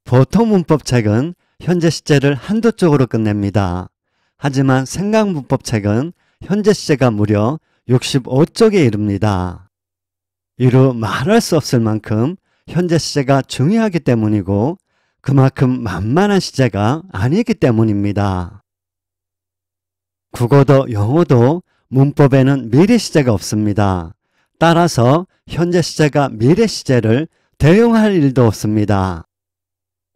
보통 문법책은 현재 시제를 한두 쪽으로 끝냅니다. 하지만 생각 문법책은 현재 시제가 무려 65쪽에 이릅니다. 이루 말할 수 없을 만큼 현재 시제가 중요하기 때문이고 그만큼 만만한 시제가 아니기 때문입니다. 국어도 영어도 문법에는 미래 시제가 없습니다. 따라서 현재 시제가 미래 시제를 대용할 일도 없습니다.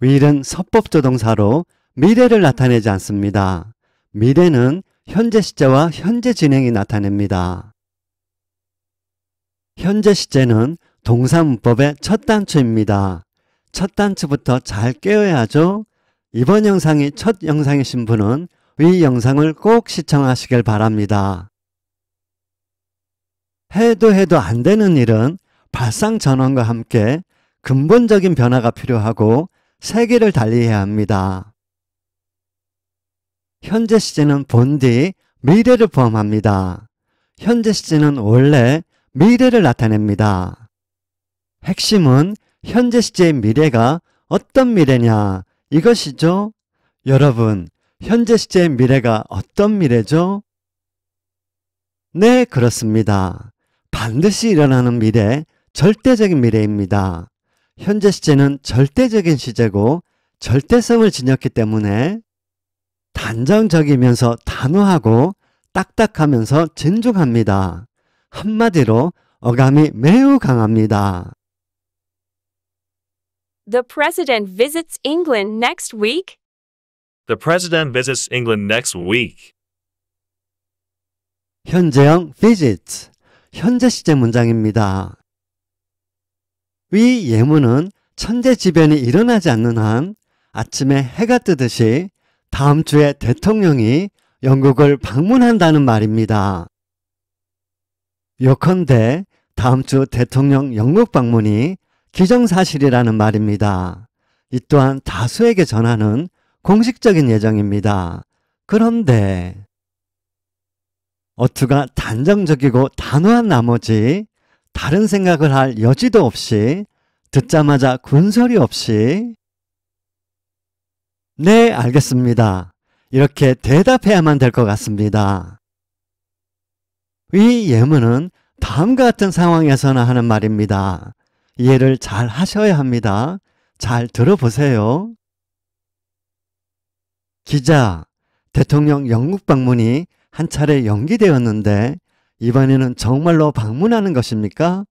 will은 서법조동사로 미래를 나타내지 않습니다. 미래는 현재 시제와 현재 진행이 나타냅니다. 현재 시제는 동사 문법의 첫 단추입니다. 첫 단추부터 잘 깨어야죠. 이번 영상이 첫 영상이신 분은 위 영상을 꼭 시청하시길 바랍니다. 해도 안 되는 일은 발상 전환과 함께 근본적인 변화가 필요하고 세계를 달리해야 합니다. 현재 시제는 본디 미래를 포함합니다. 현재 시제는 원래 미래를 나타냅니다. 핵심은 현재 시제의 미래가 어떤 미래냐 이것이죠. 여러분, 현재 시제의 미래가 어떤 미래죠? 네, 그렇습니다. 반드시 일어나는 미래, 절대적인 미래입니다. 현재 시제는 절대적인 시제고 절대성을 지녔기 때문에 단정적이면서 단호하고 딱딱하면서 진중합니다. 한마디로 어감이 매우 강합니다. The president visits England next week. The president visits England next week. 현재형 visit, 현재 시제 문장입니다. 위 예문은 천재지변이 일어나지 않는 한 아침에 해가 뜨듯이 다음 주에 대통령이 영국을 방문한다는 말입니다. 요컨대 다음 주 대통령 영국 방문이 기정사실이라는 말입니다. 이 또한 다수에게 전하는 공식적인 예정입니다. 그런데 어투가 단정적이고 단호한 나머지 다른 생각을 할 여지도 없이 듣자마자 군소리 없이 네, 알겠습니다. 이렇게 대답해야만 될 것 같습니다. 이 예문은 다음과 같은 상황에서나 하는 말입니다. 이해를 잘 하셔야 합니다. 잘 들어보세요. 기자, 대통령 영국 방문이 한 차례 연기되었는데 이번에는 정말로 방문하는 것입니까?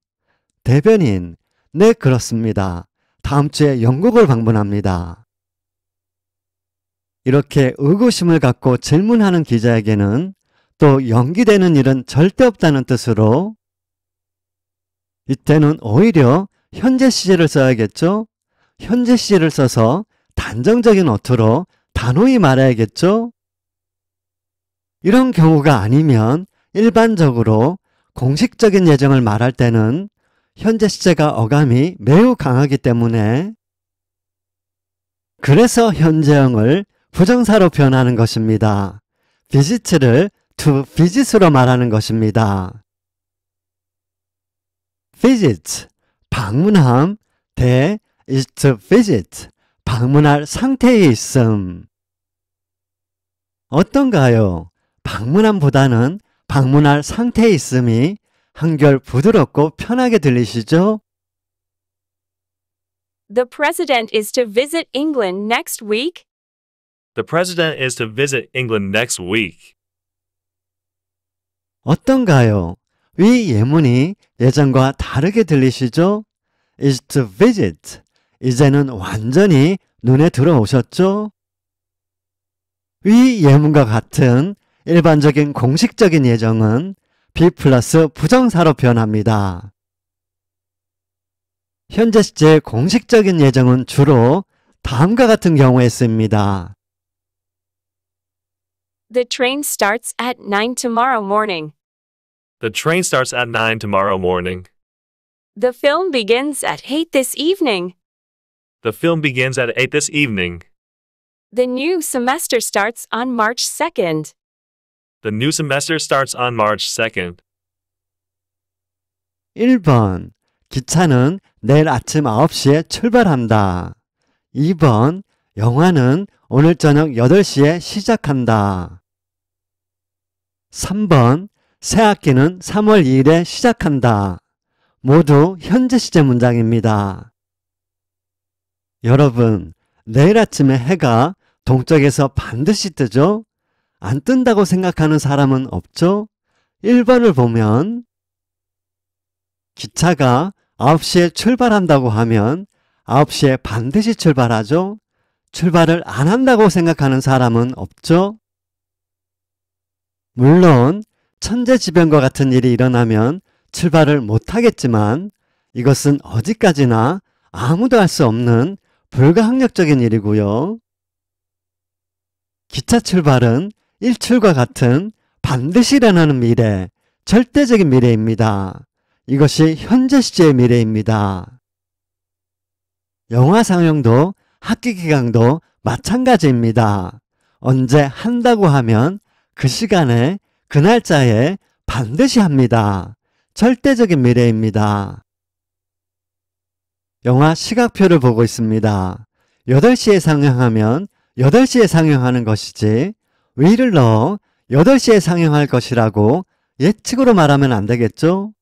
대변인, 네, 그렇습니다. 다음 주에 영국을 방문합니다. 이렇게 의구심을 갖고 질문하는 기자에게는 또 연기되는 일은 절대 없다는 뜻으로 이때는 오히려 현재 시제를 써야겠죠? 현재 시제를 써서 단정적인 어투로 단호히 말해야겠죠? 이런 경우가 아니면 일반적으로 공식적인 예정을 말할 때는 현재 시제가 어감이 매우 강하기 때문에 그래서 현재형을 부정사로 표현하는 것입니다. visit를 to visit으로 말하는 것입니다. visit, 방문함, 대 is to visit, 방문할 상태에 있음. 어떤가요? 방문함보다는 방문할 상태에 있음이 한결 부드럽고 편하게 들리시죠? The president is to visit England next week. The president is to visit England next week. 어떤가요? 위 예문이 예전과 다르게 들리시죠? is to visit. 이제는 완전히 눈에 들어오셨죠? 위 예문과 같은 일반적인 공식적인 예정은 be 플러스 부정사로 표현합니다. 현재 시제의 공식적인 예정은 주로 다음과 같은 경우에 씁니다. The train starts at 9 tomorrow morning. The train starts at 9 tomorrow morning. The film begins at 8 this evening. The film begins at 8 this evening. The new semester starts on March 2nd. The new semester starts on March 2nd. 1번, 기차는 내일 아침 9시에 출발한다. 2번 영화는 오늘 저녁 8시에 시작한다. 3번 새 학기는 3월 2일에 시작한다. 모두 현재 시제 문장입니다. 여러분, 내일 아침에 해가 동쪽에서 반드시 뜨죠? 안 뜬다고 생각하는 사람은 없죠? 1번을 보면 기차가 9시에 출발한다고 하면 9시에 반드시 출발하죠? 출발을 안 한다고 생각하는 사람은 없죠? 물론 천재지변과 같은 일이 일어나면 출발을 못하겠지만 이것은 어디까지나 아무도 할 수 없는 불가항력적인 일이고요. 기차 출발은 일출과 같은 반드시 일어나는 미래, 절대적인 미래입니다. 이것이 현재 시제의 미래입니다. 영화 상영도 학기 기간도 마찬가지입니다. 언제 한다고 하면 그 시간에 그 날짜에 반드시 합니다. 절대적인 미래입니다. 영화 시각표를 보고 있습니다. 8시에 상영하면 8시에 상영하는 것이지 위를 넣어 8시에 상영할 것이라고 예측으로 말하면 안 되겠죠?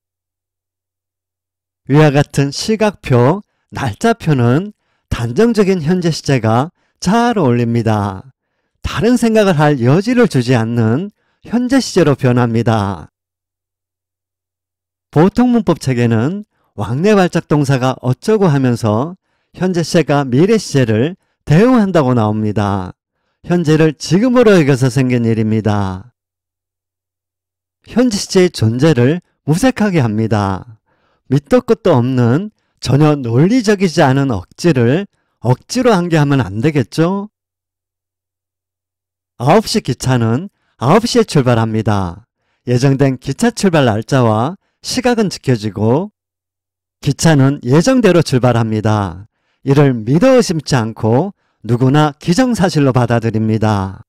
위와 같은 시각표, 날짜표는 단정적인 현재 시제가 잘 어울립니다. 다른 생각을 할 여지를 주지 않는 현재 시제로 변합니다. 보통 문법 책에는 왕래 발작 동사가 어쩌고 하면서 현재 시제가 미래 시제를 대응한다고 나옵니다. 현재를 지금으로 여겨서 생긴 일입니다. 현재 시제의 존재를 무색하게 합니다. 밑도 끝도 없는 전혀 논리적이지 않은 억지를 억지로 한 게 하면 안 되겠죠? 9시 기차는 9시에 출발합니다. 예정된 기차 출발 날짜와 시각은 지켜지고 기차는 예정대로 출발합니다. 이를 믿어 의심치 않고 누구나 기정사실로 받아들입니다.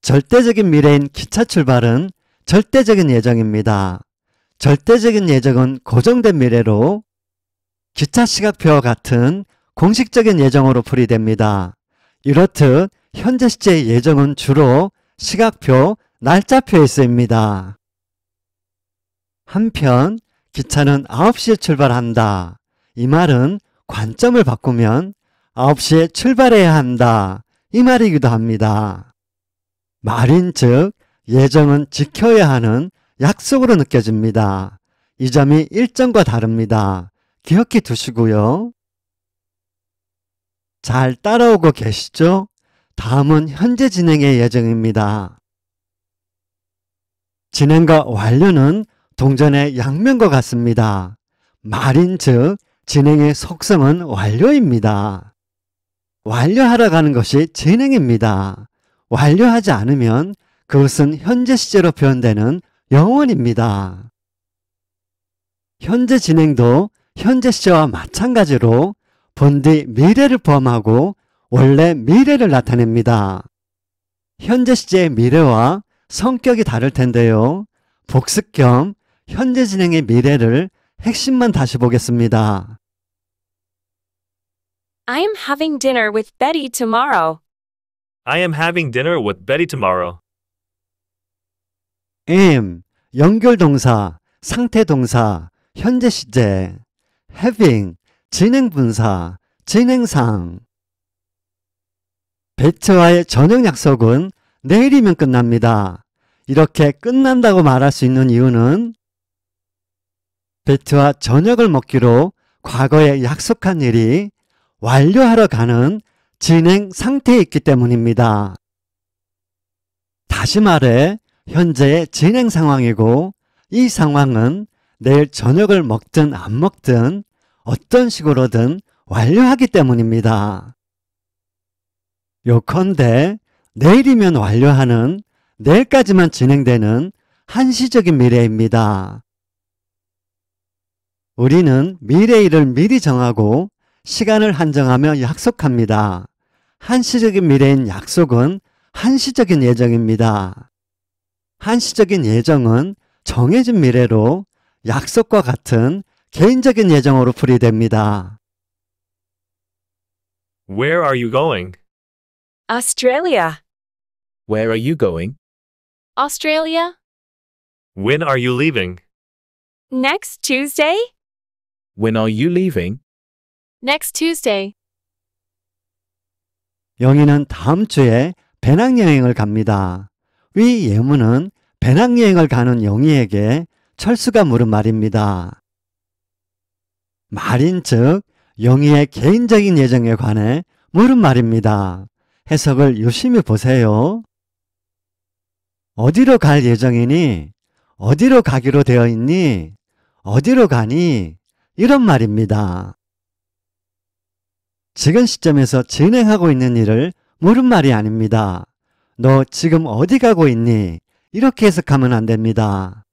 절대적인 미래인 기차 출발은 절대적인 예정입니다. 절대적인 예정은 고정된 미래로 기차 시각표와 같은 공식적인 예정으로 풀이됩니다. 이렇듯 현재 시제의 예정은 주로 시각표, 날짜표에 쓰입니다. 한편 기차는 9시에 출발한다. 이 말은 관점을 바꾸면 9시에 출발해야 한다. 이 말이기도 합니다. 말인즉 예정은 지켜야 하는 약속으로 느껴집니다. 이 점이 일정과 다릅니다. 기억해 두시고요. 잘 따라오고 계시죠? 다음은 현재 진행의 예정입니다. 진행과 완료는 동전의 양면과 같습니다. 말인즉 진행의 속성은 완료입니다. 완료하러 가는 것이 진행입니다. 완료하지 않으면 그것은 현재 시제로 표현되는 영원입니다. 현재 진행도 현재 시제와 마찬가지로 본디 미래를 포함하고 원래 미래를 나타냅니다. 현재 시제의 미래와 성격이 다를 텐데요. 복습 겸 현재 진행의 미래를 핵심만 다시 보겠습니다. I am having dinner with Betty tomorrow. I am having dinner with Betty tomorrow. am, 연결동사, 상태동사, 현재 시제, having, 진행분사, 진행상. 베트와의 저녁 약속은 내일이면 끝납니다. 이렇게 끝난다고 말할 수 있는 이유는 베트와 저녁을 먹기로 과거에 약속한 일이 완료하러 가는 진행 상태에 있기 때문입니다. 다시 말해 현재의 진행 상황이고 이 상황은 내일 저녁을 먹든 안 먹든 어떤 식으로든 완료하기 때문입니다. 요컨대 내일이면 완료하는 내일까지만 진행되는 한시적인 미래입니다. 우리는 미래 일을 미리 정하고 시간을 한정하며 약속합니다. 한시적인 미래인 약속은 한시적인 예정입니다. 한시적인 예정은 정해진 미래로 약속과 같은 개인적인 예정으로 풀이됩니다. Where are you going? Australia. Where are you going? Australia. When are you leaving? Next Tuesday? When are you leaving? Next Tuesday. 영희는 다음 주에 배낭여행을 갑니다. 위 예문은 배낭여행을 가는 영희에게 철수가 물은 말입니다. 말인즉 영희의 개인적인 예정에 관해 물은 말입니다. 해석을 유심히 보세요. 어디로 갈 예정이니? 어디로 가기로 되어 있니? 어디로 가니? 이런 말입니다. 지금 시점에서 진행하고 있는 일을 물은 말이 아닙니다. 너 지금 어디 가고 있니? 이렇게 해석하면 안 됩니다.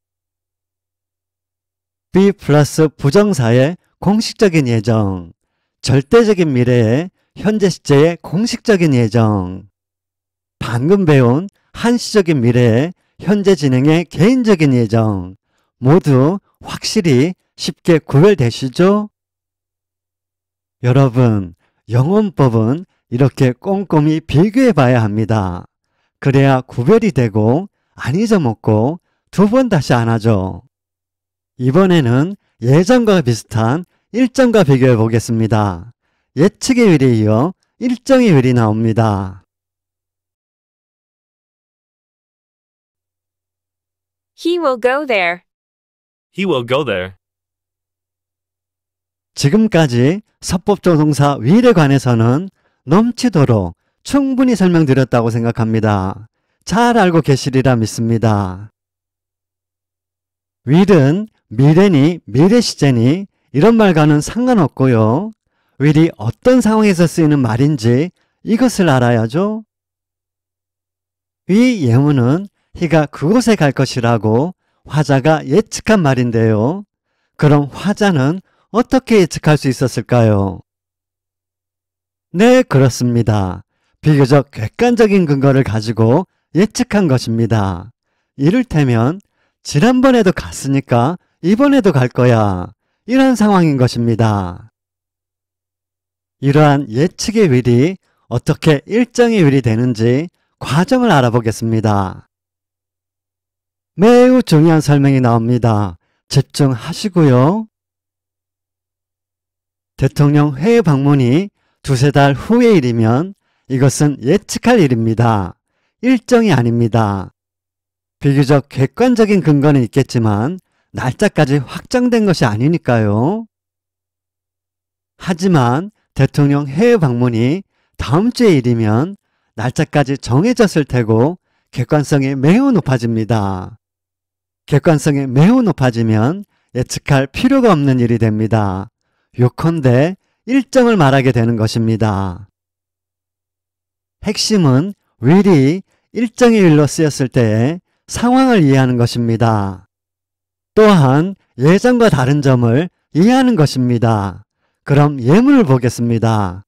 be 플러스 부정사의 공식적인 예정, 절대적인 미래의 현재 시제의 공식적인 예정, 방금 배운 한시적인 미래의 현재 진행의 개인적인 예정, 모두 확실히 쉽게 구별되시죠? 여러분, 영어문법은 이렇게 꼼꼼히 비교해 봐야 합니다. 그래야 구별이 되고 안 잊어먹고 두 번 다시 안 하죠. 이번에는 예정과 비슷한 일정과 비교해 보겠습니다. 예측의 윌에 이어 일정의 윌이 나옵니다. He will go there. He will go there. 지금까지 서법조동사 will에 관해서는 넘치도록 충분히 설명드렸다고 생각합니다. 잘 알고 계시리라 믿습니다. will은 미래니 미래 시제니 이런 말과는 상관없고요. will이 어떤 상황에서 쓰이는 말인지 이것을 알아야죠. 이 예문은 he가 그곳에 갈 것이라고 화자가 예측한 말인데요. 그럼 화자는 어떻게 예측할 수 있었을까요? 네, 그렇습니다. 비교적 객관적인 근거를 가지고 예측한 것입니다. 이를테면 지난번에도 갔으니까 이번에도 갈 거야. 이런 상황인 것입니다. 이러한 예측의 will이 어떻게 일정의 will이 되는지 과정을 알아보겠습니다. 매우 중요한 설명이 나옵니다. 집중하시고요. 대통령 회의 방문이 두세 달 후의 일이면 이것은 예측할 일입니다. 일정이 아닙니다. 비교적 객관적인 근거는 있겠지만 날짜까지 확정된 것이 아니니까요. 하지만 대통령 해외 방문이 다음 주의 일이면 날짜까지 정해졌을 테고 객관성이 매우 높아집니다. 객관성이 매우 높아지면 예측할 필요가 없는 일이 됩니다. 요컨대 일정을 말하게 되는 것입니다. 핵심은 will이 일정의 will로 쓰였을 때의 상황을 이해하는 것입니다. 또한 예정과 다른 점을 이해하는 것입니다. 그럼 예문을 보겠습니다.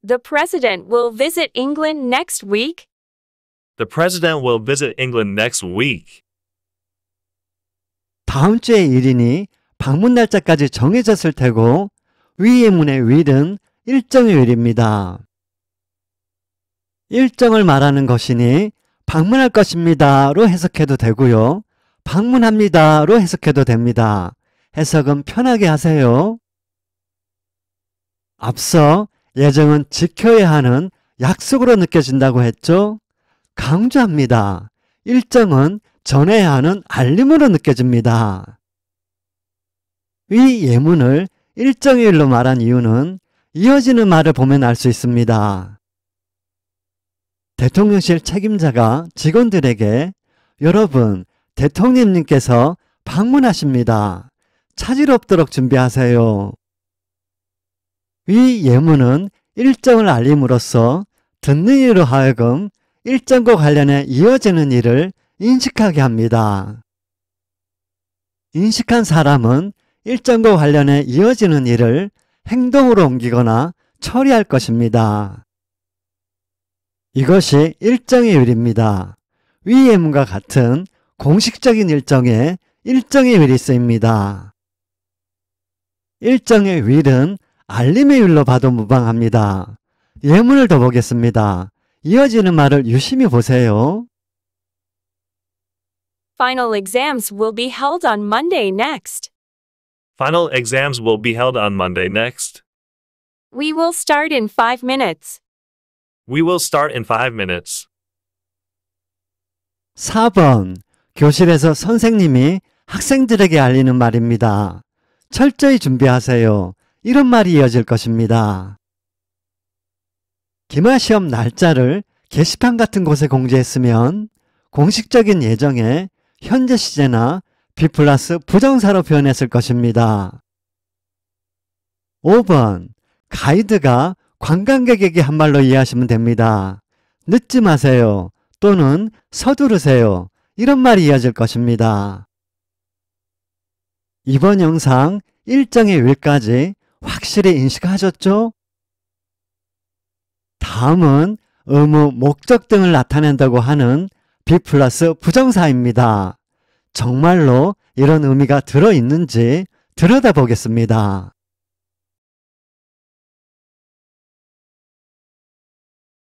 The president will visit England next week. The president will visit England next week. 다음 주의 일이니 방문 날짜까지 정해졌을 테고 위 예문의 will은 일정의 will입니다. 일정을 말하는 것이니 방문할 것입니다로 해석해도 되고요. 방문합니다로 해석해도 됩니다. 해석은 편하게 하세요. 앞서 예정은 지켜야 하는 약속으로 느껴진다고 했죠? 강조합니다. 일정은 전해야 하는 알림으로 느껴집니다. 이 예문을 일정의 일로 말한 이유는 이어지는 말을 보면 알 수 있습니다. 대통령실 책임자가 직원들에게 여러분, 대통령님께서 방문하십니다. 차질 없도록 준비하세요. 이 예문은 일정을 알림으로써 듣는 이로 하여금 일정과 관련해 이어지는 일을 인식하게 합니다. 인식한 사람은 일정과 관련해 이어지는 일을 행동으로 옮기거나 처리할 것입니다. 이것이 일정의 will입니다. 위 예문과 같은 공식적인 일정에 일정의 will이 쓰입니다. 일정의 will은 알림의 율로 봐도 무방합니다. 예문을 더 보겠습니다. 이어지는 말을 유심히 보세요. Final exams will be held on Monday next. Final exams will be held on Monday next. We will start in 5 minutes. We will start in 5 minutes. 4번. 교실에서 선생님이 학생들에게 알리는 말입니다. 철저히 준비하세요. 이런 말이 이어질 것입니다. 기말시험 날짜를 게시판 같은 곳에 공지했으면 공식적인 예정에 현재 시제나 B+ 부정사로 표현했을 것입니다. 5번. 가이드가 관광객에게 한 말로 이해하시면 됩니다. 늦지 마세요 또는 서두르세요. 이런 말이 이어질 것입니다. 이번 영상 일정의 일까지 확실히 인식하셨죠? 다음은 의무, 목적 등을 나타낸다고 하는 B+ 부정사입니다. 정말로 이런 의미가 들어있는지 들여다보겠습니다.